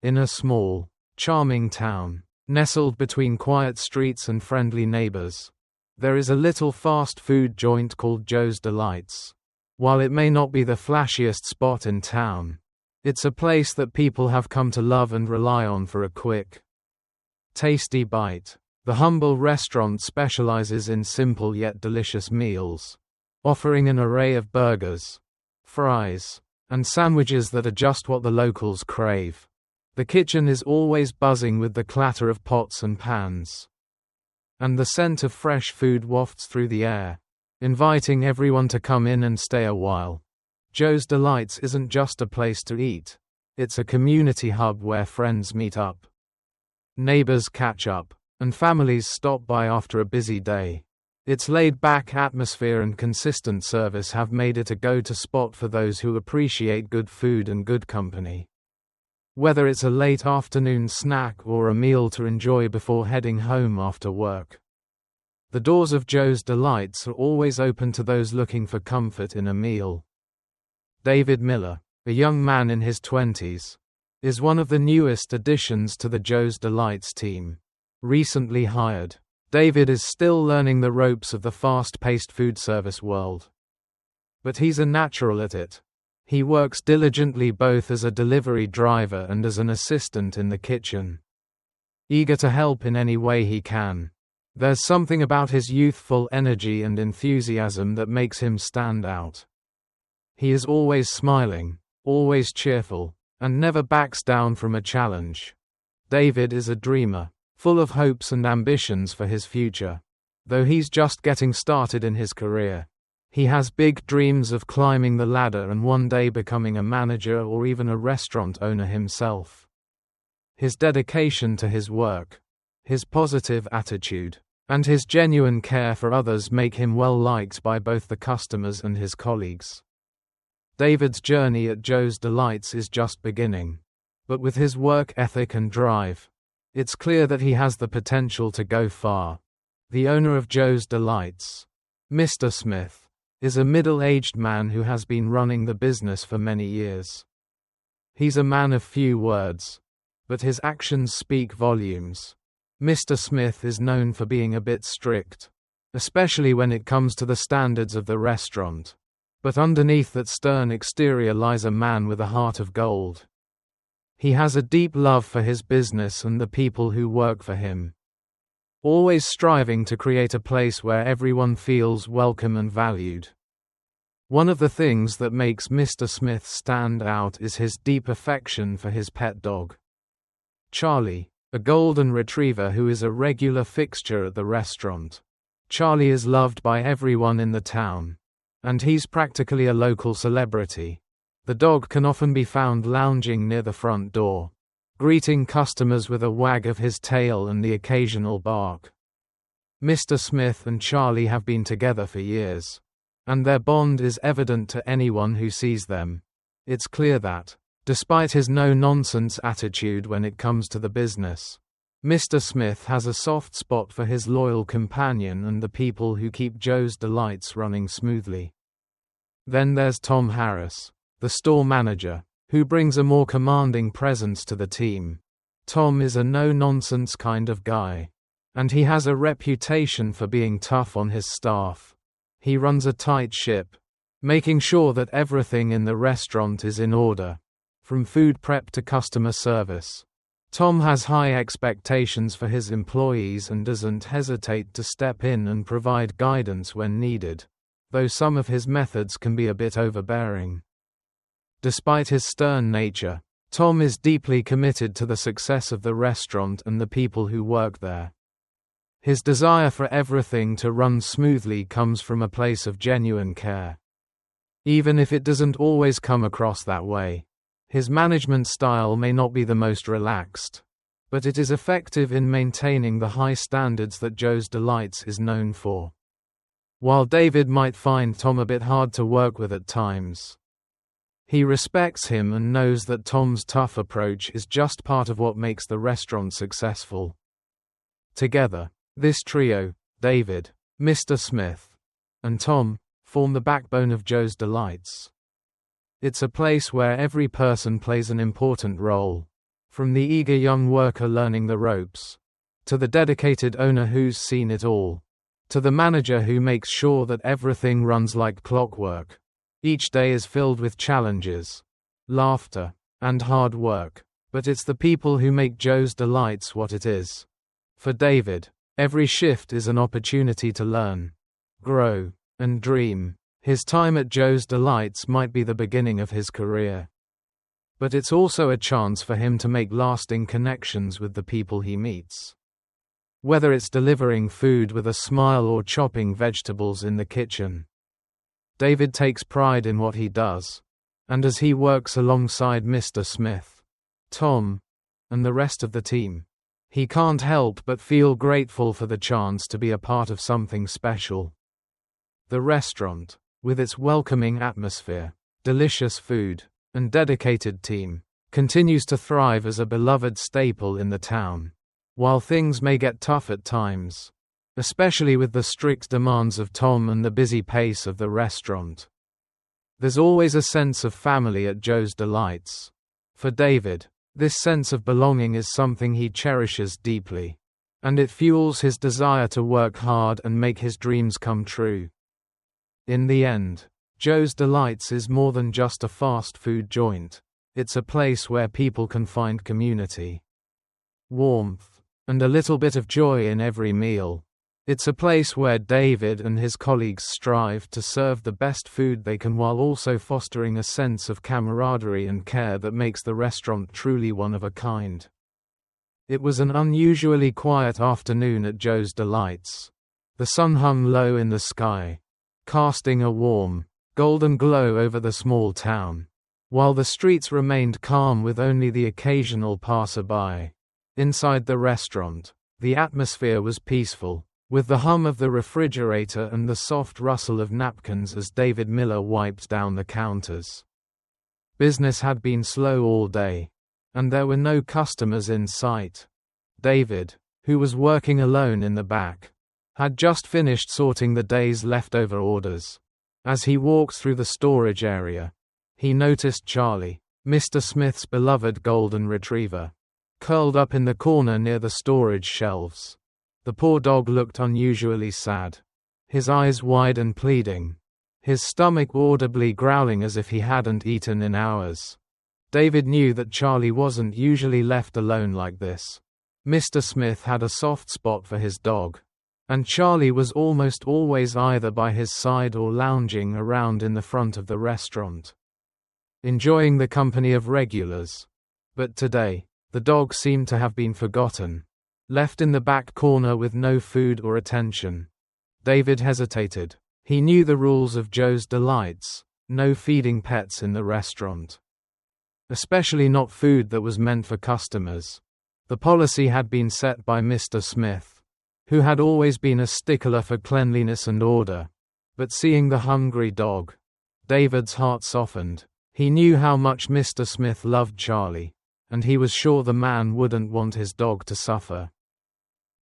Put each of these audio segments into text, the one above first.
In a small, charming town, nestled between quiet streets and friendly neighbors, there is a little fast food joint called Joe's Delights. While it may not be the flashiest spot in town, it's a place that people have come to love and rely on for a quick, tasty bite. The humble restaurant specializes in simple yet delicious meals, offering an array of burgers, fries, and sandwiches that are just what the locals crave. The kitchen is always buzzing with the clatter of pots and pans, and the scent of fresh food wafts through the air, inviting everyone to come in and stay a while. Joe's Delights isn't just a place to eat, it's a community hub where friends meet up, neighbors catch up, and families stop by after a busy day. Its laid-back atmosphere and consistent service have made it a go-to spot for those who appreciate good food and good company. Whether it's a late afternoon snack or a meal to enjoy before heading home after work, the doors of Joe's Delights are always open to those looking for comfort in a meal. David Miller, a young man in his 20s, is one of the newest additions to the Joe's Delights team. Recently hired, David is still learning the ropes of the fast-paced food service world. But he's a natural at it. He works diligently both as a delivery driver and as an assistant in the kitchen, eager to help in any way he can. There's something about his youthful energy and enthusiasm that makes him stand out. He is always smiling, always cheerful, and never backs down from a challenge. David is a dreamer, full of hopes and ambitions for his future. Though he's just getting started in his career, he has big dreams of climbing the ladder and one day becoming a manager or even a restaurant owner himself. His dedication to his work, his positive attitude, and his genuine care for others make him well liked by both the customers and his colleagues. David's journey at Joe's Delights is just beginning, but with his work ethic and drive, it's clear that he has the potential to go far. The owner of Joe's Delights, Mr. Smith, is a middle-aged man who has been running the business for many years. He's a man of few words, but his actions speak volumes. Mr. Smith is known for being a bit strict, especially when it comes to the standards of the restaurant. But underneath that stern exterior lies a man with a heart of gold. He has a deep love for his business and the people who work for him, always striving to create a place where everyone feels welcome and valued. One of the things that makes Mr. Smith stand out is his deep affection for his pet dog, Charlie, a golden retriever who is a regular fixture at the restaurant. Charlie is loved by everyone in the town, and he's practically a local celebrity. The dog can often be found lounging near the front door, greeting customers with a wag of his tail and the occasional bark. Mr. Smith and Charlie have been together for years, and their bond is evident to anyone who sees them. It's clear that, despite his no-nonsense attitude when it comes to the business, Mr. Smith has a soft spot for his loyal companion and the people who keep Joe's Delights running smoothly. Then there's Tom Harris, the store manager, who brings a more commanding presence to the team. Tom is a no-nonsense kind of guy, and he has a reputation for being tough on his staff. He runs a tight ship, making sure that everything in the restaurant is in order, from food prep to customer service. Tom has high expectations for his employees and doesn't hesitate to step in and provide guidance when needed, though some of his methods can be a bit overbearing. Despite his stern nature, Tom is deeply committed to the success of the restaurant and the people who work there. His desire for everything to run smoothly comes from a place of genuine care, even if it doesn't always come across that way. His management style may not be the most relaxed, but it is effective in maintaining the high standards that Joe's Delights is known for. While David might find Tom a bit hard to work with at times, he respects him and knows that Tom's tough approach is just part of what makes the restaurant successful. Together, this trio, David, Mr. Smith, and Tom, form the backbone of Joe's Delights. It's a place where every person plays an important role, From the eager young worker learning the ropes, to the dedicated owner who's seen it all, to the manager who makes sure that everything runs like clockwork. Each day is filled with challenges, laughter, and hard work, but it's the people who make Joe's Delights what it is. For David, every shift is an opportunity to learn, grow, and dream. His time at Joe's Delights might be the beginning of his career, but it's also a chance for him to make lasting connections with the people he meets. Whether it's delivering food with a smile or chopping vegetables in the kitchen, David takes pride in what he does, and as he works alongside Mr. Smith, Tom, and the rest of the team, he can't help but feel grateful for the chance to be a part of something special. The restaurant, with its welcoming atmosphere, delicious food, and dedicated team, continues to thrive as a beloved staple in the town. While things may get tough at times, especially with the strict demands of Tom and the busy pace of the restaurant, there's always a sense of family at Joe's Delights. For David, this sense of belonging is something he cherishes deeply, and it fuels his desire to work hard and make his dreams come true. In the end, Joe's Delights is more than just a fast food joint. It's a place where people can find community, warmth, and a little bit of joy in every meal. It's a place where David and his colleagues strive to serve the best food they can while also fostering a sense of camaraderie and care that makes the restaurant truly one of a kind. It was an unusually quiet afternoon at Joe's Delights. The sun hung low in the sky, casting a warm, golden glow over the small town, while the streets remained calm with only the occasional passerby. Inside the restaurant, the atmosphere was peaceful, with the hum of the refrigerator and the soft rustle of napkins as David Miller wiped down the counters. Business had been slow all day, and there were no customers in sight. David, who was working alone in the back, had just finished sorting the day's leftover orders. As he walked through the storage area, he noticed Charlie, Mr. Smith's beloved golden retriever, curled up in the corner near the storage shelves. The poor dog looked unusually sad, his eyes wide and pleading, his stomach audibly growling as if he hadn't eaten in hours. David knew that Charlie wasn't usually left alone like this. Mr. Smith had a soft spot for his dog, and Charlie was almost always either by his side or lounging around in the front of the restaurant, enjoying the company of regulars. But today, the dog seemed to have been forgotten, left in the back corner with no food or attention. David hesitated. He knew the rules of Joe's Delights: no feeding pets in the restaurant, especially not food that was meant for customers. The policy had been set by Mr. Smith, who had always been a stickler for cleanliness and order. But seeing the hungry dog, David's heart softened. He knew how much Mr. Smith loved Charlie, and he was sure the man wouldn't want his dog to suffer.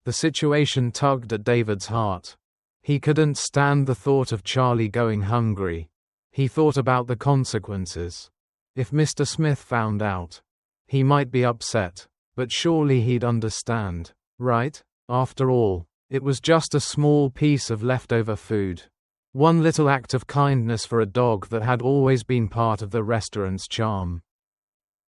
The situation tugged at David's heart. He couldn't stand the thought of Charlie going hungry. He thought about the consequences. If Mr. Smith found out, he might be upset, but surely he'd understand, right? After all, it was just a small piece of leftover food. One little act of kindness for a dog that had always been part of the restaurant's charm.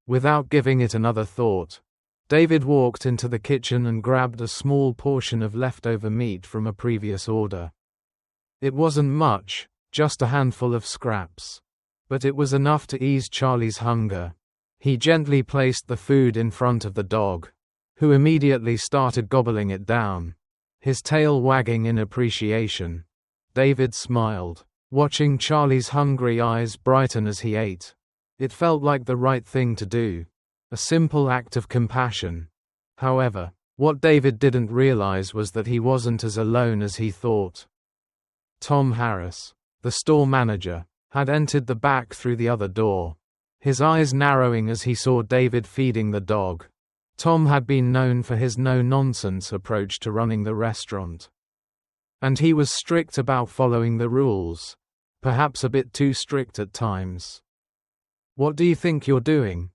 Without giving it another thought, David walked into the kitchen and grabbed a small portion of leftover meat from a previous order. It wasn't much, just a handful of scraps, but it was enough to ease Charlie's hunger. He gently placed the food in front of the dog, who immediately started gobbling it down, his tail wagging in appreciation. David smiled, watching Charlie's hungry eyes brighten as he ate. It felt like the right thing to do, a simple act of compassion. However, what David didn't realize was that he wasn't as alone as he thought. Tom Harris, the store manager, had entered the back through the other door, his eyes narrowing as he saw David feeding the dog. Tom had been known for his no-nonsense approach to running the restaurant, and he was strict about following the rules, perhaps a bit too strict at times. "What do you think you're doing?"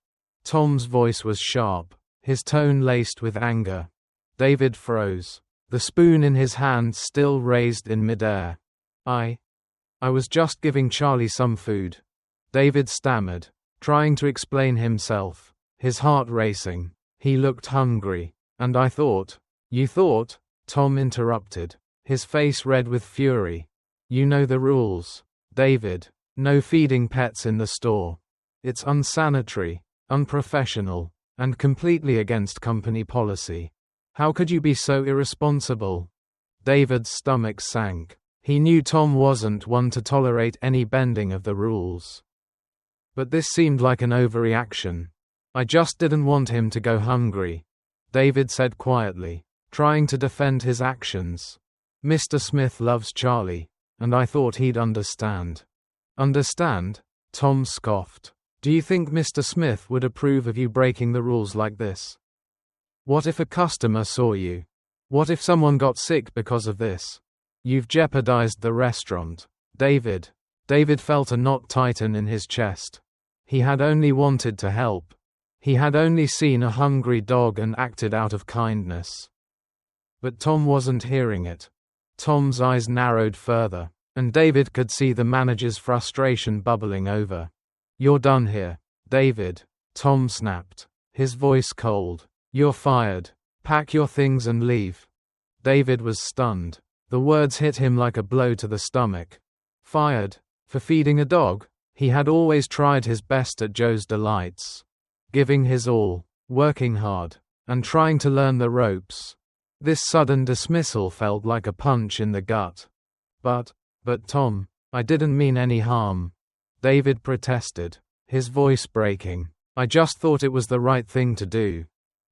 Tom's voice was sharp, his tone laced with anger. David froze, the spoon in his hand still raised in midair. I was just giving Charlie some food. David stammered, trying to explain himself, his heart racing. He looked hungry. And I thought. You thought? Tom interrupted, his face red with fury. You know the rules, David. No feeding pets in the store. It's unsanitary, unprofessional, and completely against company policy. How could you be so irresponsible? David's stomach sank. He knew Tom wasn't one to tolerate any bending of the rules. But this seemed like an overreaction. I just didn't want him to go hungry, David said quietly, trying to defend his actions. Mr. Smith loves Charlie, and I thought he'd understand. Understand? Tom scoffed. Do you think Mr. Smith would approve of you breaking the rules like this? What if a customer saw you? What if someone got sick because of this? You've jeopardized the restaurant. David felt a knot tighten in his chest. He had only wanted to help. He had only seen a hungry dog and acted out of kindness. But Tom wasn't hearing it. Tom's eyes narrowed further, and David could see the manager's frustration bubbling over. You're done here, David, Tom snapped, his voice cold. You're fired. Pack your things and leave. David was stunned. The words hit him like a blow to the stomach. Fired? For feeding a dog? He had always tried his best at Joe's Delights. Giving his all, working hard, and trying to learn the ropes. This sudden dismissal felt like a punch in the gut. But Tom, I didn't mean any harm. David protested, his voice breaking. I just thought it was the right thing to do.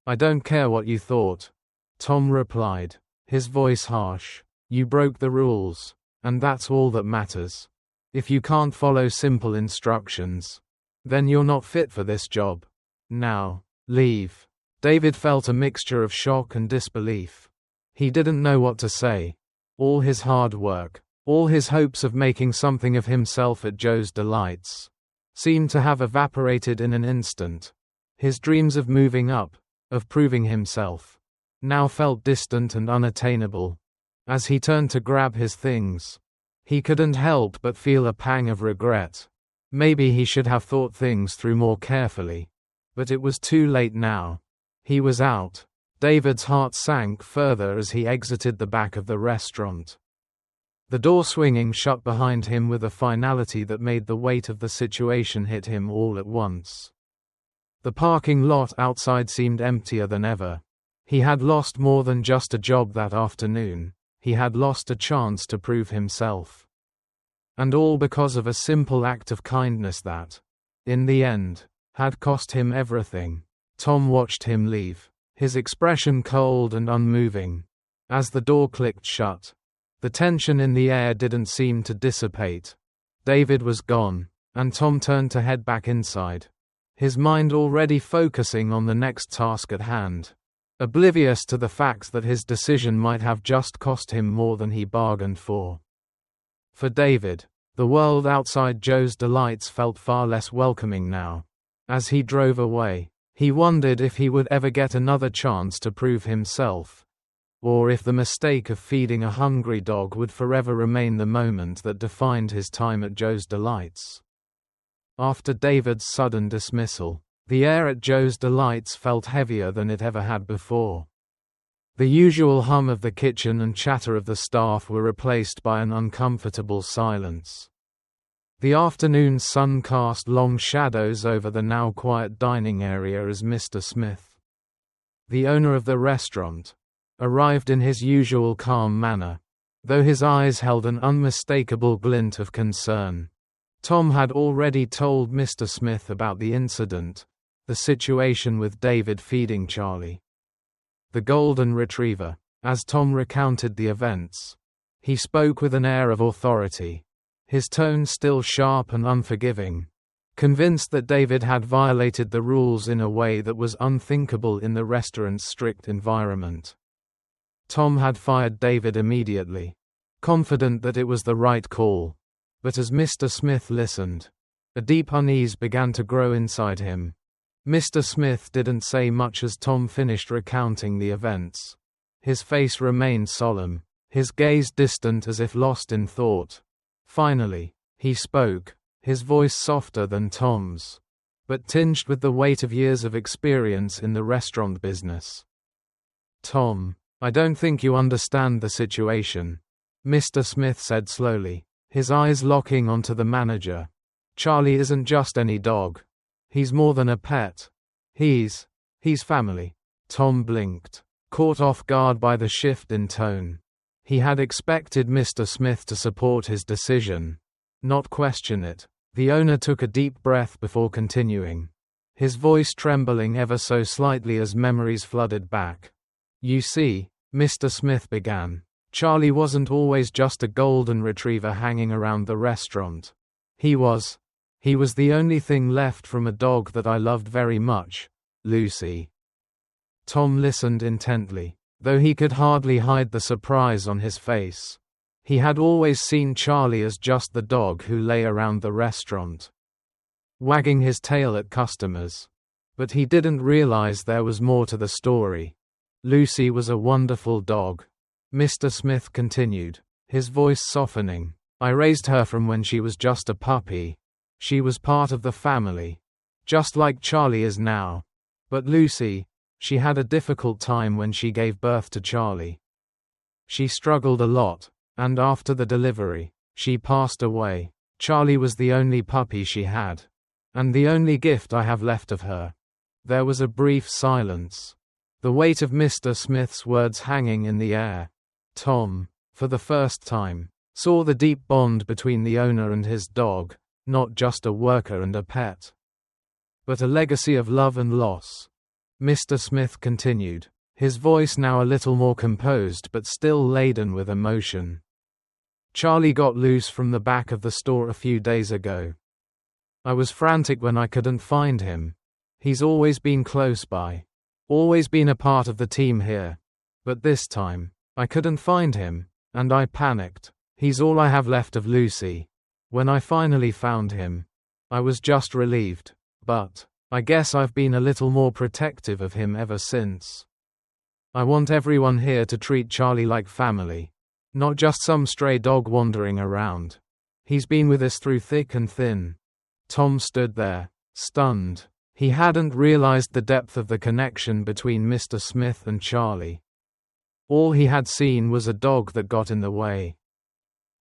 I don't care what you thought. Tom replied, his voice harsh. You broke the rules, and that's all that matters. If you can't follow simple instructions, then you're not fit for this job. Now, leave. David felt a mixture of shock and disbelief. He didn't know what to say. All his hard work, all his hopes of making something of himself at Joe's Delights, seemed to have evaporated in an instant. His dreams of moving up, of proving himself, now felt distant and unattainable. As he turned to grab his things, he couldn't help but feel a pang of regret. Maybe he should have thought things through more carefully. But it was too late now. He was out. David's heart sank further as he exited the back of the restaurant. The door swinging shut behind him with a finality that made the weight of the situation hit him all at once. The parking lot outside seemed emptier than ever. He had lost more than just a job that afternoon. He had lost a chance to prove himself. And all because of a simple act of kindness that, in the end, had cost him everything. Tom watched him leave, his expression cold and unmoving. As the door clicked shut, the tension in the air didn't seem to dissipate. David was gone, and Tom turned to head back inside, his mind already focusing on the next task at hand, oblivious to the fact that his decision might have just cost him more than he bargained for. For David, the world outside Joe's Delights felt far less welcoming now. As he drove away, he wondered if he would ever get another chance to prove himself, or if the mistake of feeding a hungry dog would forever remain the moment that defined his time at Joe's Delights. After David's sudden dismissal, the air at Joe's Delights felt heavier than it ever had before. The usual hum of the kitchen and chatter of the staff were replaced by an uncomfortable silence. The afternoon sun cast long shadows over the now quiet dining area as Mr. Smith, the owner of the restaurant, arrived in his usual calm manner, though his eyes held an unmistakable glint of concern. Tom had already told Mr. Smith about the incident, the situation with David feeding Charlie, the golden retriever. As Tom recounted the events, he spoke with an air of authority, his tone still sharp and unforgiving, convinced that David had violated the rules in a way that was unthinkable in the restaurant's strict environment. Tom had fired David immediately, confident that it was the right call. But as Mr. Smith listened, a deep unease began to grow inside him. Mr. Smith didn't say much as Tom finished recounting the events. His face remained solemn, his gaze distant as if lost in thought. Finally, he spoke, his voice softer than Tom's, but tinged with the weight of years of experience in the restaurant business. "Tom, I don't think you understand the situation," Mr. Smith said slowly, his eyes locking onto the manager. "Charlie isn't just any dog. He's more than a pet. He's family." Tom blinked, caught off guard by the shift in tone. He had expected Mr. Smith to support his decision, not question it. The owner took a deep breath before continuing, his voice trembling ever so slightly as memories flooded back. "You see," Mr. Smith began, "Charlie wasn't always just a golden retriever hanging around the restaurant. He was the only thing left from a dog that I loved very much, Lucy." Tom listened intently, though he could hardly hide the surprise on his face. He had always seen Charlie as just the dog who lay around the restaurant, wagging his tail at customers. But he didn't realize there was more to the story. Lucy was a wonderful dog, Mr. Smith continued, his voice softening. "I raised her from when she was just a puppy. She was part of the family, just like Charlie is now. But Lucy, she had a difficult time when she gave birth to Charlie. She struggled a lot, and after the delivery, she passed away. Charlie was the only puppy she had, and the only gift I have left of her." There was a brief silence, the weight of Mr. Smith's words hanging in the air. Tom, for the first time, saw the deep bond between the owner and his dog, not just a worker and a pet, but a legacy of love and loss. Mr. Smith continued, his voice now a little more composed but still laden with emotion. "Charlie got loose from the back of the store a few days ago. I was frantic when I couldn't find him. He's always been close by, always been a part of the team here. But this time, I couldn't find him, and I panicked. He's all I have left of Lucy. When I finally found him, I was just relieved, but I guess I've been a little more protective of him ever since. I want everyone here to treat Charlie like family, not just some stray dog wandering around. He's been with us through thick and thin." Tom stood there, stunned. He hadn't realized the depth of the connection between Mr. Smith and Charlie. All he had seen was a dog that got in the way,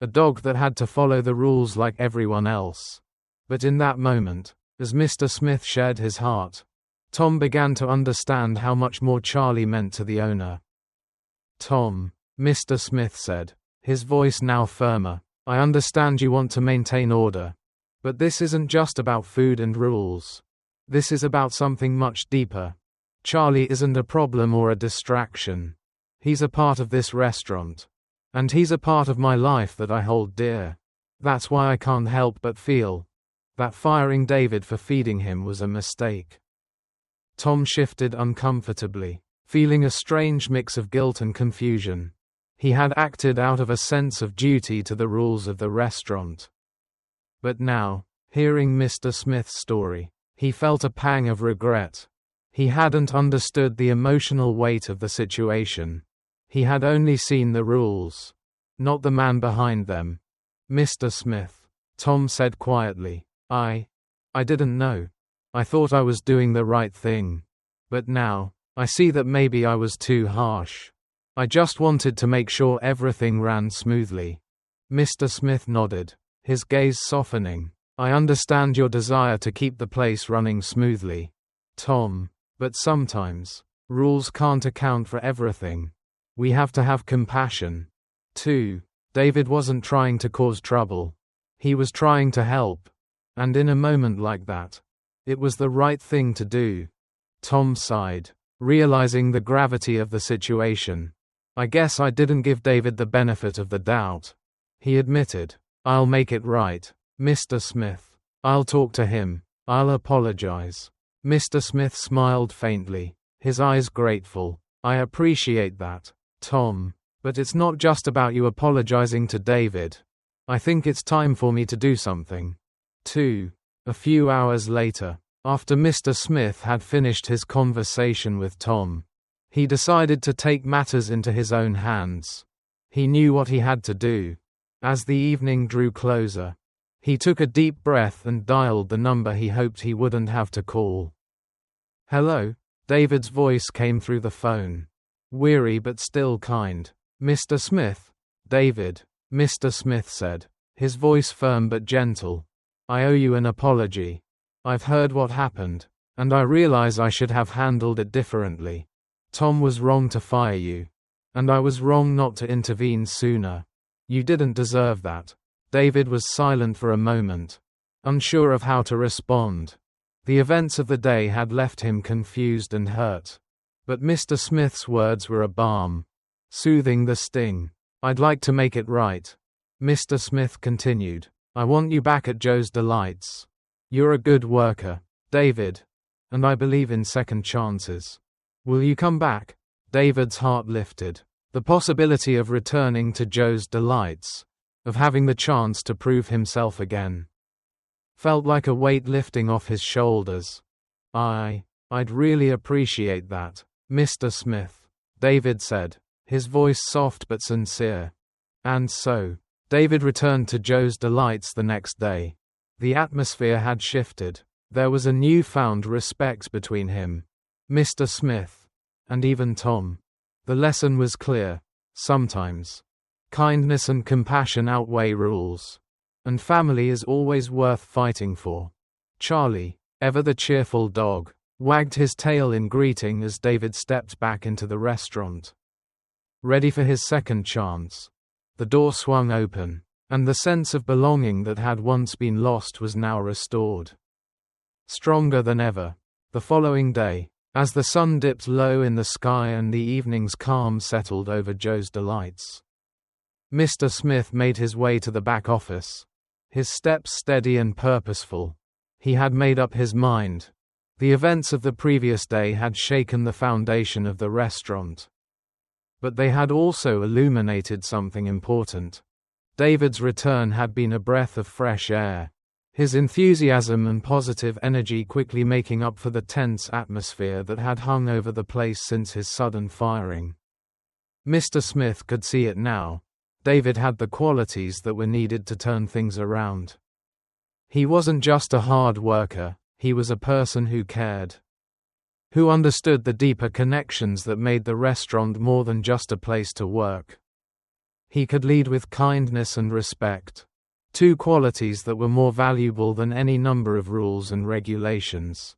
a dog that had to follow the rules like everyone else. But in that moment, as Mr. Smith shared his heart, Tom began to understand how much more Charlie meant to the owner. "Tom," Mr. Smith said, his voice now firmer, "I understand you want to maintain order. But this isn't just about food and rules. This is about something much deeper. Charlie isn't a problem or a distraction. He's a part of this restaurant. And he's a part of my life that I hold dear. That's why I can't help but feel that firing David for feeding him was a mistake." Tom shifted uncomfortably, feeling a strange mix of guilt and confusion. He had acted out of a sense of duty to the rules of the restaurant. But now, hearing Mr. Smith's story, he felt a pang of regret. He hadn't understood the emotional weight of the situation. He had only seen the rules, not the man behind them. "Mr. Smith," Tom said quietly, I didn't know. I thought I was doing the right thing. But now, I see that maybe I was too harsh. I just wanted to make sure everything ran smoothly." Mr. Smith nodded, his gaze softening. "I understand your desire to keep the place running smoothly, Tom, but sometimes, rules can't account for everything. We have to have compassion, too. David wasn't trying to cause trouble. He was trying to help. And in a moment like that, it was the right thing to do." Tom sighed, realizing the gravity of the situation. "I guess I didn't give David the benefit of the doubt," he admitted. "I'll make it right, Mr. Smith. I'll talk to him. I'll apologize." Mr. Smith smiled faintly, his eyes grateful. "I appreciate that, Tom. But it's not just about you apologizing to David. I think it's time for me to do something, too." A few hours later, After Mr. Smith had finished his conversation with Tom, he decided to take matters into his own hands. He knew what he had to do. As the evening drew closer, he took a deep breath and dialed the number he hoped he wouldn't have to call. "Hello?" David's voice came through the phone. Weary but still kind. "Mr. Smith?" "David," Mr. Smith said, his voice firm but gentle. "I owe you an apology. I've heard what happened, and I realize I should have handled it differently. Tom was wrong to fire you, and I was wrong not to intervene sooner. You didn't deserve that." David was silent for a moment, unsure of how to respond. The events of the day had left him confused and hurt. But Mr. Smith's words were a balm, soothing the sting. "I'd like to make it right," Mr. Smith continued. "I want you back at Joe's Delights. You're a good worker, David, and I believe in second chances. Will you come back?" David's heart lifted. The possibility of returning to Joe's Delights, of having the chance to prove himself again, felt like a weight lifting off his shoulders. I'd really appreciate that, Mr. Smith," David said, his voice soft but sincere. And so, David returned to Joe's Delights the next day. The atmosphere had shifted. There was a newfound respect between him, Mr. Smith, and even Tom. The lesson was clear. Sometimes kindness and compassion outweigh rules, and family is always worth fighting for. Charlie, ever the cheerful dog, wagged his tail in greeting as David stepped back into the restaurant. Ready for his second chance. The door swung open, and the sense of belonging that had once been lost was now restored. Stronger than ever. The following day, as the sun dipped low in the sky and the evening's calm settled over Joe's Delights, Mr. Smith made his way to the back office, his steps steady and purposeful. He had made up his mind. The events of the previous day had shaken the foundation of the restaurant, but they had also illuminated something important. David's return had been a breath of fresh air, his enthusiasm and positive energy quickly making up for the tense atmosphere that had hung over the place since his sudden firing. Mr. Smith could see it now. David had the qualities that were needed to turn things around. He wasn't just a hard worker, he was a person who cared, who understood the deeper connections that made the restaurant more than just a place to work. He could lead with kindness and respect, two qualities that were more valuable than any number of rules and regulations.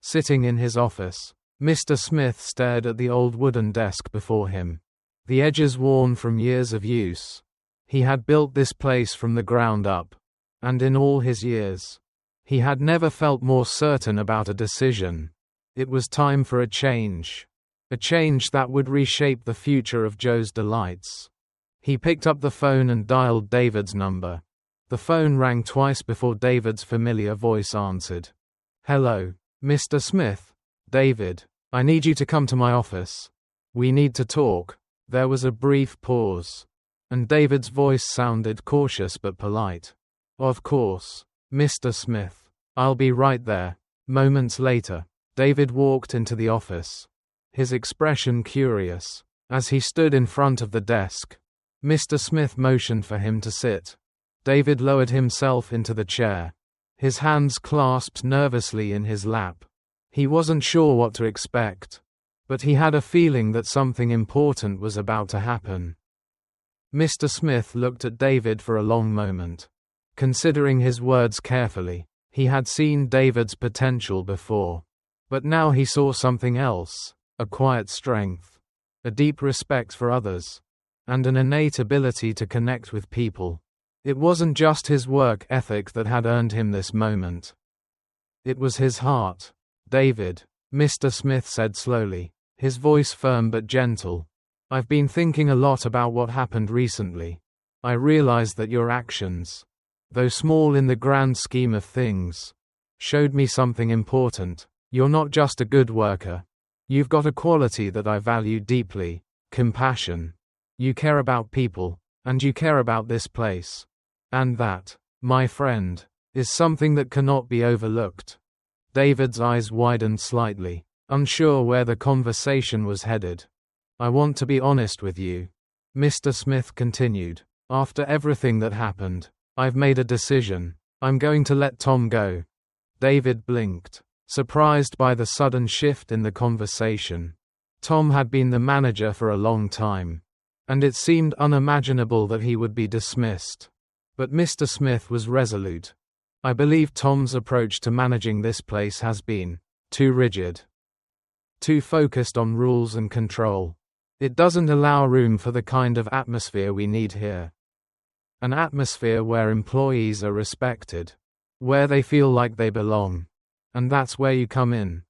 Sitting in his office, Mr. Smith stared at the old wooden desk before him, the edges worn from years of use. He had built this place from the ground up, and in all his years, he had never felt more certain about a decision. It was time for a change that would reshape the future of Joe's Delights. He picked up the phone and dialed David's number. The phone rang twice before David's familiar voice answered. "Hello, Mr. Smith." "David, I need you to come to my office. We need to talk." There was a brief pause, and David's voice sounded cautious but polite. "Of course, Mr. Smith. I'll be right there." Moments later, David walked into the office, his expression curious. As he stood in front of the desk, Mr. Smith motioned for him to sit. David lowered himself into the chair, his hands clasped nervously in his lap. He wasn't sure what to expect, but he had a feeling that something important was about to happen. Mr. Smith looked at David for a long moment, considering his words carefully. He had seen David's potential before, but now he saw something else, a quiet strength, a deep respect for others, and an innate ability to connect with people. It wasn't just his work ethic that had earned him this moment. It was his heart. "David," Mr. Smith said slowly, his voice firm but gentle, "I've been thinking a lot about what happened recently. I realize that your actions, though small in the grand scheme of things, showed me something important. You're not just a good worker. You've got a quality that I value deeply, compassion. You care about people, and you care about this place. And that, my friend, is something that cannot be overlooked." David's eyes widened slightly, unsure where the conversation was headed. I want to be honest with you, Mr. Smith continued. After everything that happened, I've made a decision. I'm going to let Tom go. David blinked, surprised by the sudden shift in the conversation. Tom had been the manager for a long time, and it seemed unimaginable that he would be dismissed. But Mr. Smith was resolute. I believe Tom's approach to managing this place has been too rigid, too focused on rules and control. It doesn't allow room for the kind of atmosphere we need here. An atmosphere where employees are respected, where they feel like they belong. And that's where you come in,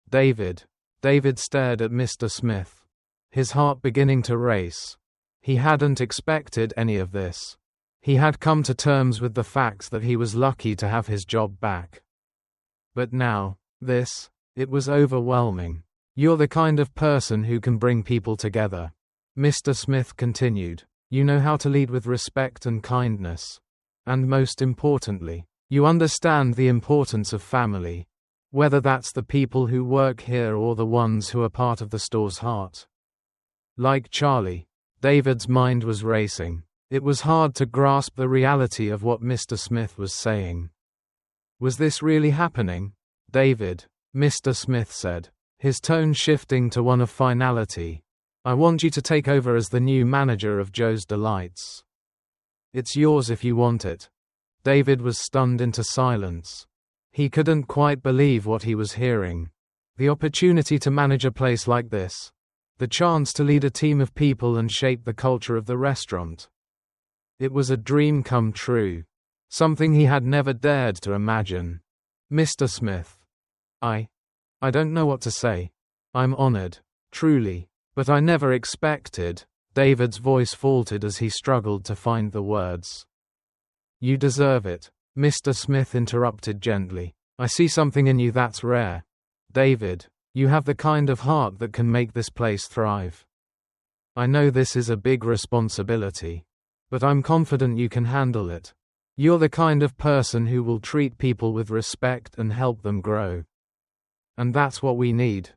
David. David stared at Mr. Smith, his heart beginning to race. He hadn't expected any of this. He had come to terms with the fact that he was lucky to have his job back. But now, it was overwhelming. You're the kind of person who can bring people together, Mr. Smith continued. You know how to lead with respect and kindness. And most importantly, you understand the importance of family, whether that's the people who work here or the ones who are part of the store's heart. Like Charlie, David's mind was racing. It was hard to grasp the reality of what Mr. Smith was saying. Was this really happening? David, Mr. Smith said, his tone shifting to one of finality. I want you to take over as the new manager of Joe's Delights. It's yours if you want it. David was stunned into silence. He couldn't quite believe what he was hearing. The opportunity to manage a place like this. The chance to lead a team of people and shape the culture of the restaurant. It was a dream come true. Something he had never dared to imagine. Mr. Smith. I don't know what to say. I'm honored, truly. But I never expected. David's voice faltered as he struggled to find the words. You deserve it, Mr. Smith interrupted gently. I see something in you that's rare. David, you have the kind of heart that can make this place thrive. I know this is a big responsibility, but I'm confident you can handle it. You're the kind of person who will treat people with respect and help them grow. And that's what we need.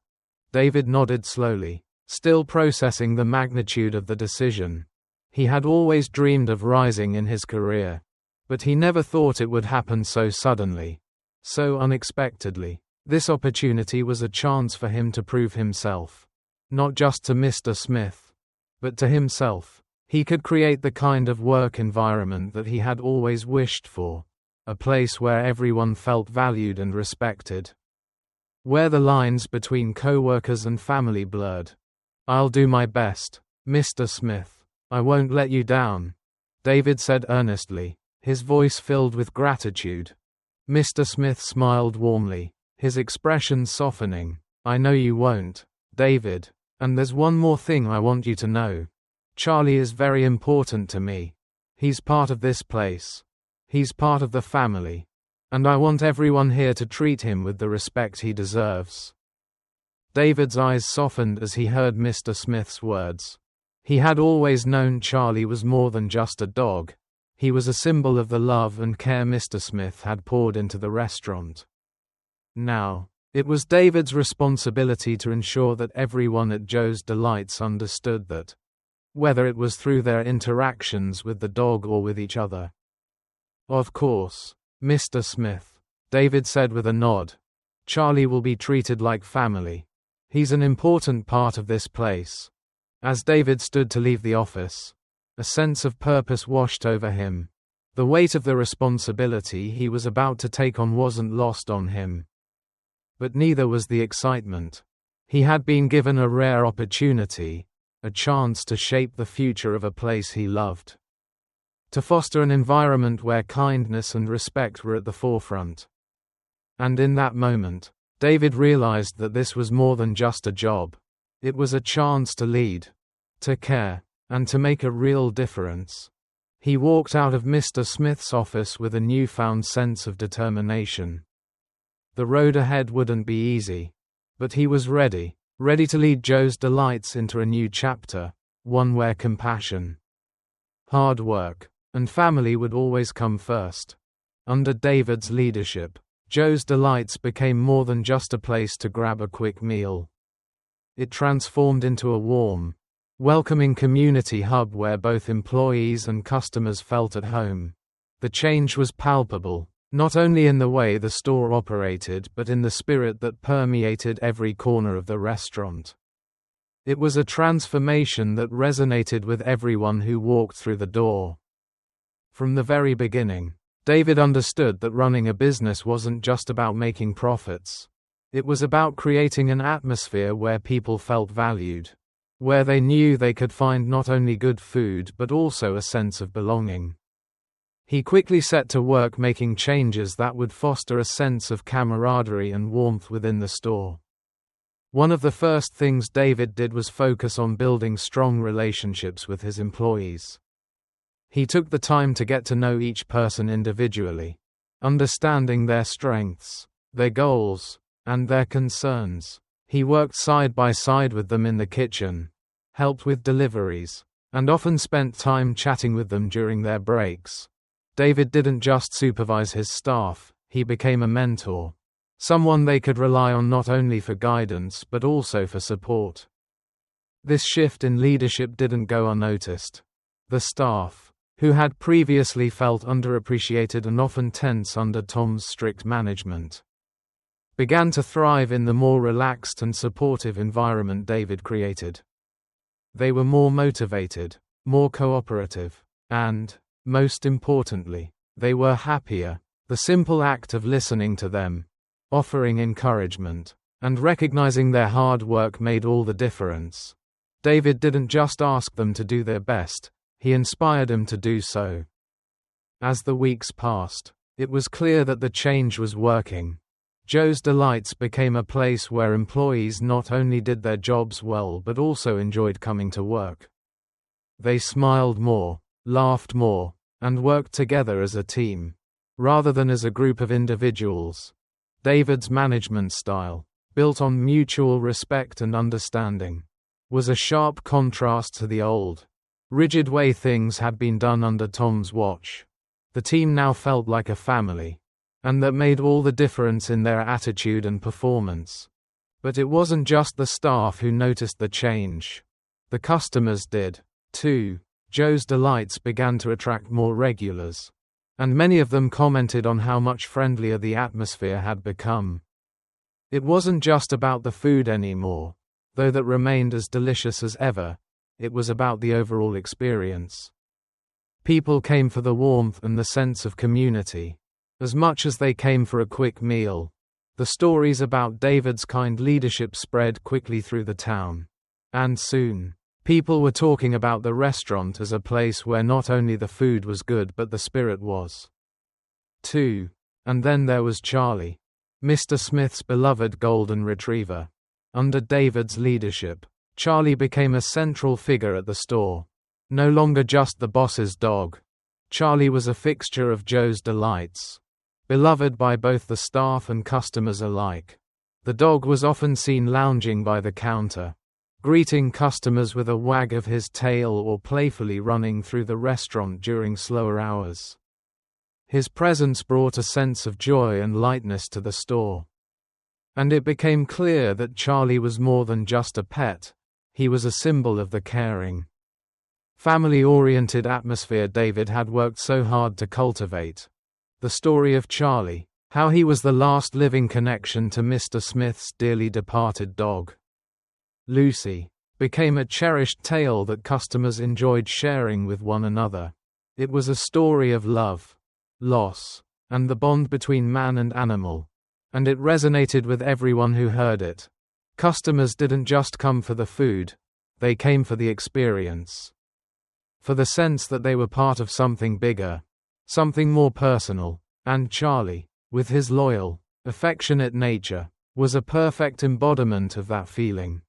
David nodded slowly, still processing the magnitude of the decision. He had always dreamed of rising in his career, but he never thought it would happen so suddenly, so unexpectedly. This opportunity was a chance for him to prove himself, not just to Mr. Smith, but to himself. He could create the kind of work environment that he had always wished for, a place where everyone felt valued and respected, where the lines between co-workers and family blurred. I'll do my best, Mr. Smith. I won't let you down, David said earnestly, his voice filled with gratitude. Mr. Smith smiled warmly, his expression softening. I know you won't, David. And there's one more thing I want you to know. Charlie is very important to me. He's part of this place. He's part of the family. And I want everyone here to treat him with the respect he deserves. David's eyes softened as he heard Mr. Smith's words. He had always known Charlie was more than just a dog. He was a symbol of the love and care Mr. Smith had poured into the restaurant. Now, it was David's responsibility to ensure that everyone at Joe's Delights understood that, whether it was through their interactions with the dog or with each other. Of course, Mr. Smith, David said with a nod. Charlie will be treated like family. He's an important part of this place. As David stood to leave the office, a sense of purpose washed over him. The weight of the responsibility he was about to take on wasn't lost on him. But neither was the excitement. He had been given a rare opportunity, a chance to shape the future of a place he loved. To foster an environment where kindness and respect were at the forefront. And in that moment, David realized that this was more than just a job. It was a chance to lead, to care, and to make a real difference. He walked out of Mr. Smith's office with a newfound sense of determination. The road ahead wouldn't be easy, but he was ready to lead Joe's Delights into a new chapter, one where compassion, hard work, and family would always come first. Under David's leadership, Joe's Delights became more than just a place to grab a quick meal. It transformed into a warm, welcoming community hub where both employees and customers felt at home. The change was palpable, not only in the way the store operated but in the spirit that permeated every corner of the restaurant. It was a transformation that resonated with everyone who walked through the door. From the very beginning, David understood that running a business wasn't just about making profits. It was about creating an atmosphere where people felt valued, where they knew they could find not only good food but also a sense of belonging. He quickly set to work making changes that would foster a sense of camaraderie and warmth within the store. One of the first things David did was focus on building strong relationships with his employees. He took the time to get to know each person individually, understanding their strengths, their goals, and their concerns. He worked side by side with them in the kitchen, helped with deliveries, and often spent time chatting with them during their breaks. David didn't just supervise his staff, he became a mentor. Someone they could rely on not only for guidance but also for support. This shift in leadership didn't go unnoticed. The staff, who had previously felt underappreciated and often tense under Tom's strict management, began to thrive in the more relaxed and supportive environment David created. They were more motivated, more cooperative, and, most importantly, they were happier. The simple act of listening to them, offering encouragement, and recognizing their hard work made all the difference. David didn't just ask them to do their best, he inspired them to do so. As the weeks passed, it was clear that the change was working. Joe's Delights became a place where employees not only did their jobs well but also enjoyed coming to work. They smiled more, laughed more, and worked together as a team, rather than as a group of individuals. David's management style, built on mutual respect and understanding, was a sharp contrast to the old, rigid way things had been done under Tom's watch. The team now felt like a family, and that made all the difference in their attitude and performance. But it wasn't just the staff who noticed the change. The customers did, too. Joe's Delights began to attract more regulars, and many of them commented on how much friendlier the atmosphere had become. It wasn't just about the food anymore, though that remained as delicious as ever. It was about the overall experience. People came for the warmth and the sense of community, as much as they came for a quick meal. The stories about David's kind leadership spread quickly through the town, and soon, people were talking about the restaurant as a place where not only the food was good but the spirit was, too. And then there was Charlie, Mr. Smith's beloved golden retriever. Under David's leadership, Charlie became a central figure at the store. No longer just the boss's dog, Charlie was a fixture of Joe's Delights, beloved by both the staff and customers alike. The dog was often seen lounging by the counter, greeting customers with a wag of his tail or playfully running through the restaurant during slower hours. His presence brought a sense of joy and lightness to the store. And it became clear that Charlie was more than just a pet, he was a symbol of the caring, family-oriented atmosphere David had worked so hard to cultivate. The story of Charlie, how he was the last living connection to Mr. Smith's dearly departed dog, Lucy, became a cherished tale that customers enjoyed sharing with one another. It was a story of love, loss, and the bond between man and animal, and it resonated with everyone who heard it. Customers didn't just come for the food, they came for the experience, for the sense that they were part of something bigger, something more personal. And Charlie, with his loyal, affectionate nature, was a perfect embodiment of that feeling.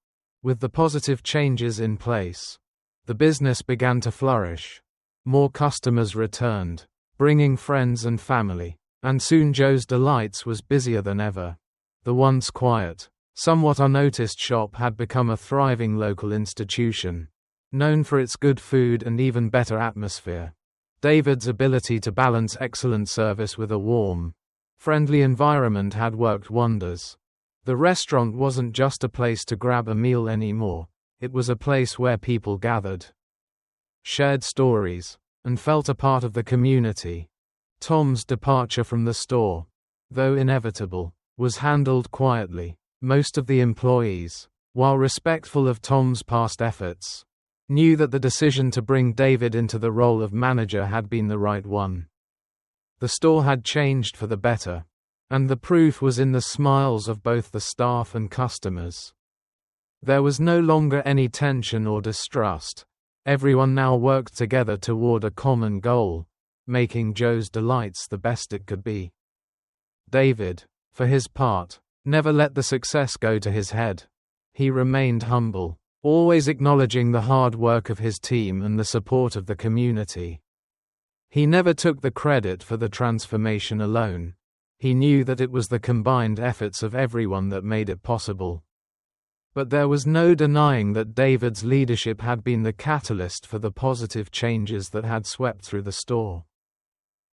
With the positive changes in place, the business began to flourish. More customers returned, bringing friends and family, and soon Joe's Delights was busier than ever. The once quiet, somewhat unnoticed shop had become a thriving local institution, known for its good food and even better atmosphere. David's ability to balance excellent service with a warm, friendly environment had worked wonders. The restaurant wasn't just a place to grab a meal anymore, it was a place where people gathered, shared stories, and felt a part of the community. Tom's departure from the store, though inevitable, was handled quietly. Most of the employees, while respectful of Tom's past efforts, knew that the decision to bring David into the role of manager had been the right one. The store had changed for the better, and the proof was in the smiles of both the staff and customers. There was no longer any tension or distrust. Everyone now worked together toward a common goal, making Joe's Delights the best it could be. David, for his part, never let the success go to his head. He remained humble, always acknowledging the hard work of his team and the support of the community. He never took the credit for the transformation alone. He knew that it was the combined efforts of everyone that made it possible. But there was no denying that David's leadership had been the catalyst for the positive changes that had swept through the store.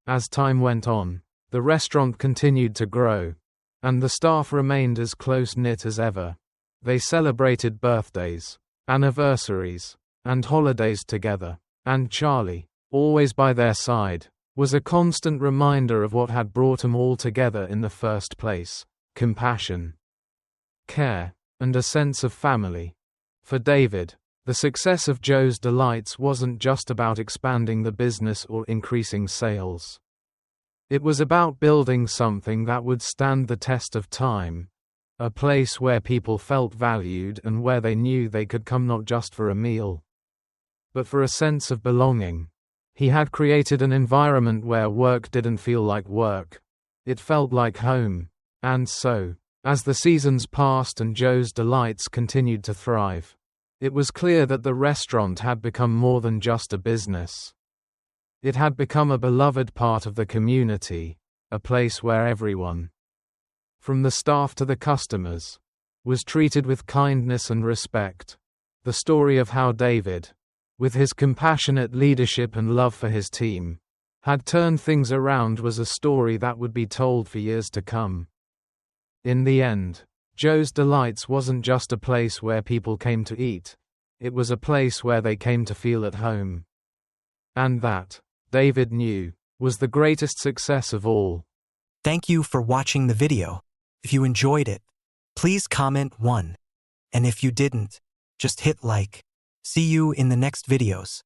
As time went on, the restaurant continued to grow, and the staff remained as close-knit as ever. They celebrated birthdays, anniversaries, and holidays together, and Charlie, always by their side, was a constant reminder of what had brought them all together in the first place: compassion, care, and a sense of family. For David, the success of Joe's Delights wasn't just about expanding the business or increasing sales. It was about building something that would stand the test of time, a place where people felt valued and where they knew they could come not just for a meal, but for a sense of belonging. He had created an environment where work didn't feel like work. It felt like home. And so, as the seasons passed and Joe's Delights continued to thrive, it was clear that the restaurant had become more than just a business. It had become a beloved part of the community, a place where everyone, from the staff to the customers, was treated with kindness and respect. The story of how David, with his compassionate leadership and love for his team, had turned things around was a story that would be told for years to come. In the end, Joe's Delights wasn't just a place where people came to eat, it was a place where they came to feel at home. And that, David knew, was the greatest success of all. Thank you for watching the video. If you enjoyed it, please comment 1. And if you didn't, just hit like. See you in the next videos.